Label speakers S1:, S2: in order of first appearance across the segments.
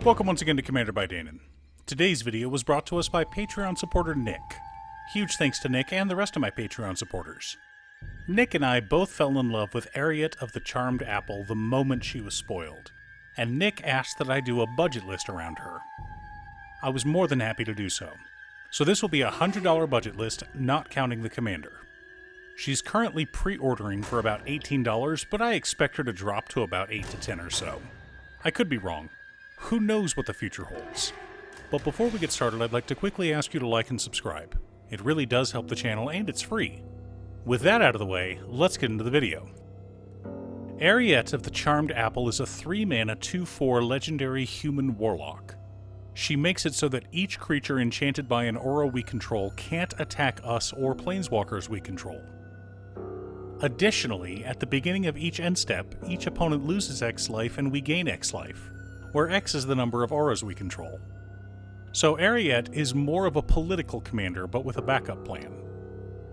S1: Welcome once again to Commander by Danon. Today's video was brought to us by Patreon supporter Nick. Huge thanks to Nick and the rest of my Patreon supporters. Nick and I both fell in love with Eriette of the Charmed Apple the moment she was spoiled, and Nick asked that I do a budget list around her. I was more than happy to do so. So this will be a $100 budget list, not counting the commander. She's currently pre-ordering for about $18, but I expect her to drop to about $8 to $10 or so. I could be wrong. Who knows what the future holds? But before we get started, I'd like to quickly ask you to like and subscribe. It really does help the channel, and it's free. With that out of the way, let's get into the video. Eriette of the Charmed Apple is a 3-mana 2/4 legendary human warlock. She makes it so that each creature enchanted by an aura we control can't attack us or planeswalkers we control. Additionally, at the beginning of each end step, each opponent loses X life and we gain X life, where X is the number of auras we control. So Eriette is more of a political commander, but with a backup plan.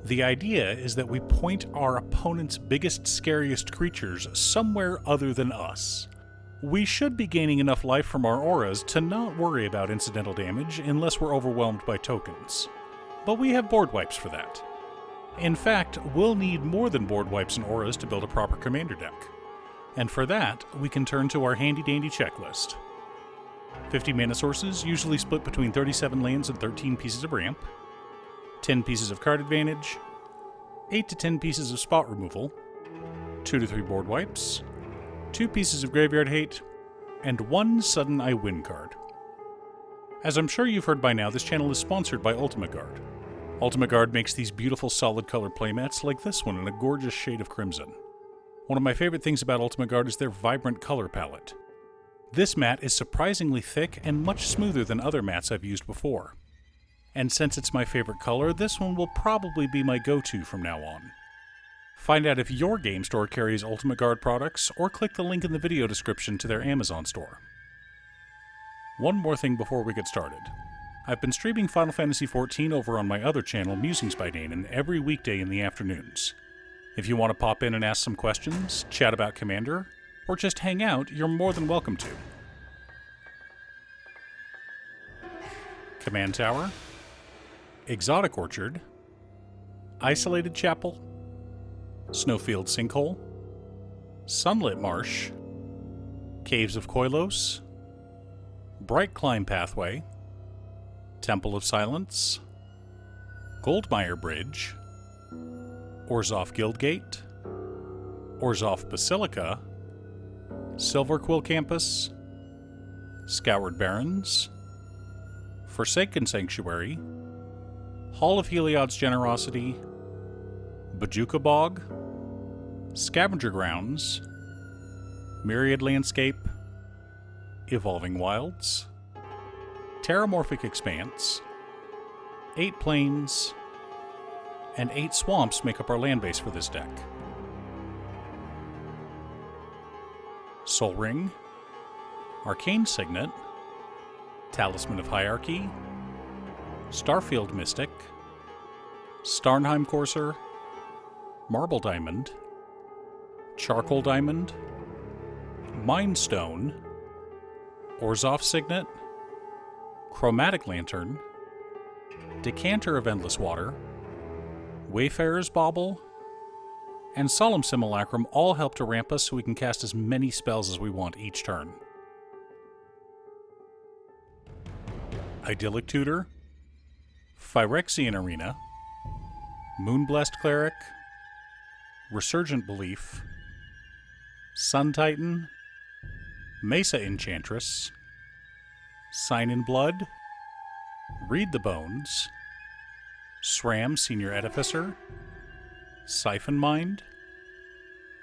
S1: The idea is that we point our opponent's biggest, scariest creatures somewhere other than us. We should be gaining enough life from our auras to not worry about incidental damage unless we're overwhelmed by tokens. But we have board wipes for that. In fact, we'll need more than board wipes and auras to build a proper commander deck. And for that, we can turn to our handy-dandy checklist. 50 mana sources, usually split between 37 lands and 13 pieces of ramp, 10 pieces of card advantage, 8 to 10 pieces of spot removal, 2 to 3 board wipes, 2 pieces of graveyard hate, and 1 sudden I win card. As I'm sure you've heard by now, this channel is sponsored by Ultimate Guard. Ultimate Guard makes these beautiful solid color playmats like this one in a gorgeous shade of crimson. One of my favorite things about Ultimate Guard is their vibrant color palette. This mat is surprisingly thick and much smoother than other mats I've used before. And since it's my favorite color, this one will probably be my go-to from now on. Find out if your game store carries Ultimate Guard products, or click the link in the video description to their Amazon store. One more thing before we get started. I've been streaming Final Fantasy XIV over on my other channel, Musings by Danon, every weekday in the afternoons. If you want to pop in and ask some questions, chat about Commander, or just hang out, you're more than welcome to. Command Tower, Exotic Orchard, Isolated Chapel, Snowfield Sinkhole, Sunlit Marsh, Caves of Koilos, Bright Climb Pathway, Temple of Silence, Goldmire Bridge, Orzhov Guildgate, Orzhov Basilica, Silverquill Campus, Scoured Barrens, Forsaken Sanctuary, Hall of Heliod's Generosity, Bajuka Bog, Scavenger Grounds, Myriad Landscape, Evolving Wilds, Terramorphic Expanse, 8 Plains, and 8 swamps make up our land base for this deck. Sol Ring, Arcane Signet, Talisman of Hierarchy, Starfield Mystic, Starnheim Courser, Marble Diamond, Charcoal Diamond, Mind Stone, Orzhov Signet, Chromatic Lantern, Decanter of Endless Water, Wayfarer's Bauble, and Solemn Simulacrum all help to ramp us so we can cast as many spells as we want each turn. Idyllic Tutor, Phyrexian Arena, Moonblessed Cleric, Resurgent Belief, Sun Titan, Mesa Enchantress, Sign in Blood, Read the Bones, SRAM Senior Edificer, Siphon Mind,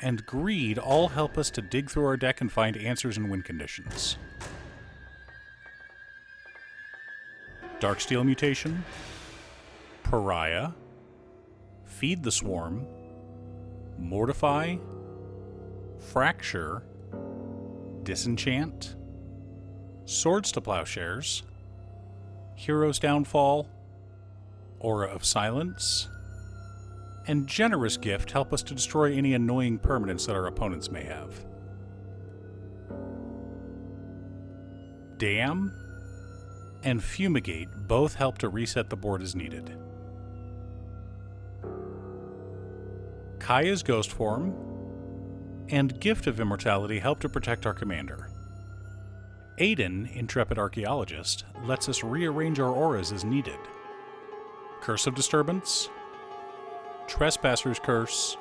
S1: and Greed all help us to dig through our deck and find answers in win conditions. Darksteel Mutation, Pariah, Feed the Swarm, Mortify, Fracture, Disenchant, Swords to Plowshares, Hero's Downfall, Aura of Silence, and Generous Gift help us to destroy any annoying permanents that our opponents may have. Dam and Fumigate both help to reset the board as needed. Kaya's Ghost Form and Gift of Immortality help to protect our commander. Aiden, Intrepid Archaeologist, lets us rearrange our auras as needed. Curse of Disturbance, Trespasser's Curse,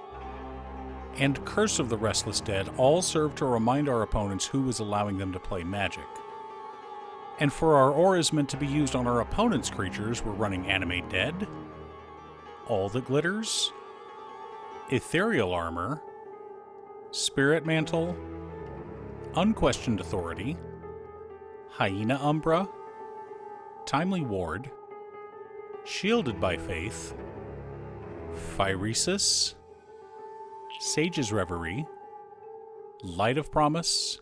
S1: and Curse of the Restless Dead all serve to remind our opponents who is allowing them to play magic. And for our auras meant to be used on our opponent's creatures, we're running Animate Dead, All That Glitters, Ethereal Armor, Spirit Mantle, Unquestioned Authority, Hyena Umbra, Timely Ward, Shielded by Faith, Phyresis, Sage's Reverie, Light of Promise,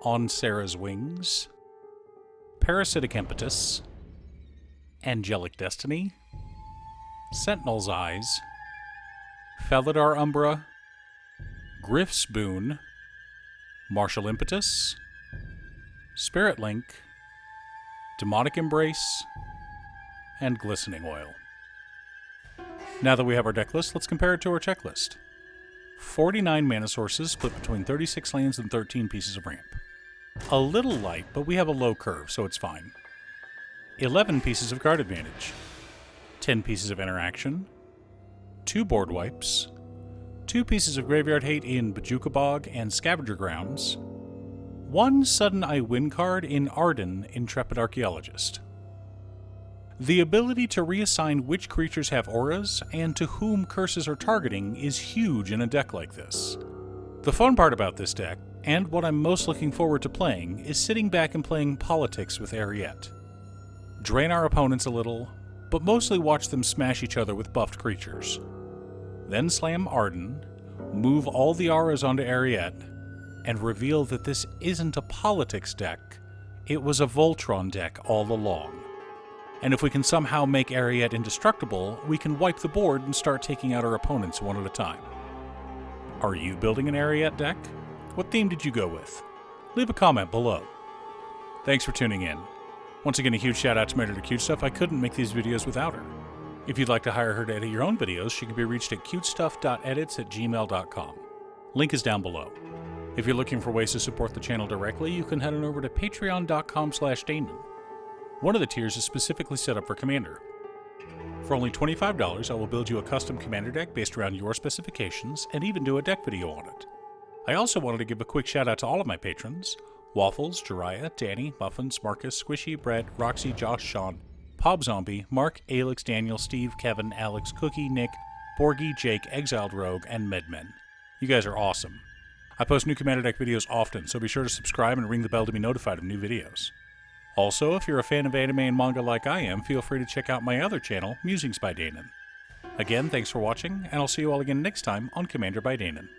S1: On Sarah's Wings, Parasitic Impetus, Angelic Destiny, Sentinel's Eyes, Felidar Umbra, Griff's Boon, Martial Impetus, Spirit Link, Demonic Embrace, and Glistening Oil. Now that we have our deck list, let's compare it to our checklist. 49 mana sources split between 36 lands and 13 pieces of ramp. A little light, but we have a low curve, so it's fine. 11 pieces of card advantage. 10 pieces of interaction. 2 board wipes. 2 pieces of graveyard hate in Bajuka Bog and Scavenger Grounds. 1 sudden I win card in Arden, Intrepid Archaeologist. The ability to reassign which creatures have auras and to whom curses are targeting is huge in a deck like this. The fun part about this deck, and what I'm most looking forward to playing, is sitting back and playing politics with Eriette. Drain our opponents a little, but mostly watch them smash each other with buffed creatures. Then slam Arden, move all the auras onto Eriette, and reveal that this isn't a politics deck, it was a Voltron deck all along. And if we can somehow make Eriette indestructible, we can wipe the board and start taking out our opponents one at a time. Are you building an Eriette deck? What theme did you go with? Leave a comment below. Thanks for tuning in. Once again, a huge shout out to my editor Cutestuff. I couldn't make these videos without her. If you'd like to hire her to edit your own videos, she can be reached at cutestuff.edits@gmail.com. Link is down below. If you're looking for ways to support the channel directly, you can head on over to patreon.com/Damon. One of the tiers is specifically set up for Commander. For only $25, I will build you a custom Commander deck based around your specifications, and even do a deck video on it. I also wanted to give a quick shout out to all of my patrons: Waffles, Jiraiya, Danny, Muffins, Marcus, Squishy, Brett, Roxy, Josh, Sean, Pob Zombie, Mark, Alex, Daniel, Steve, Kevin, Alex, Cookie, Nick, Borgie, Jake, Exiled Rogue, and Medmen. You guys are awesome. I post new Commander deck videos often, so be sure to subscribe and ring the bell to be notified of new videos. Also, if you're a fan of anime and manga like I am, feel free to check out my other channel, Musings by Danon. Again, thanks for watching, and I'll see you all again next time on Commander by Danon.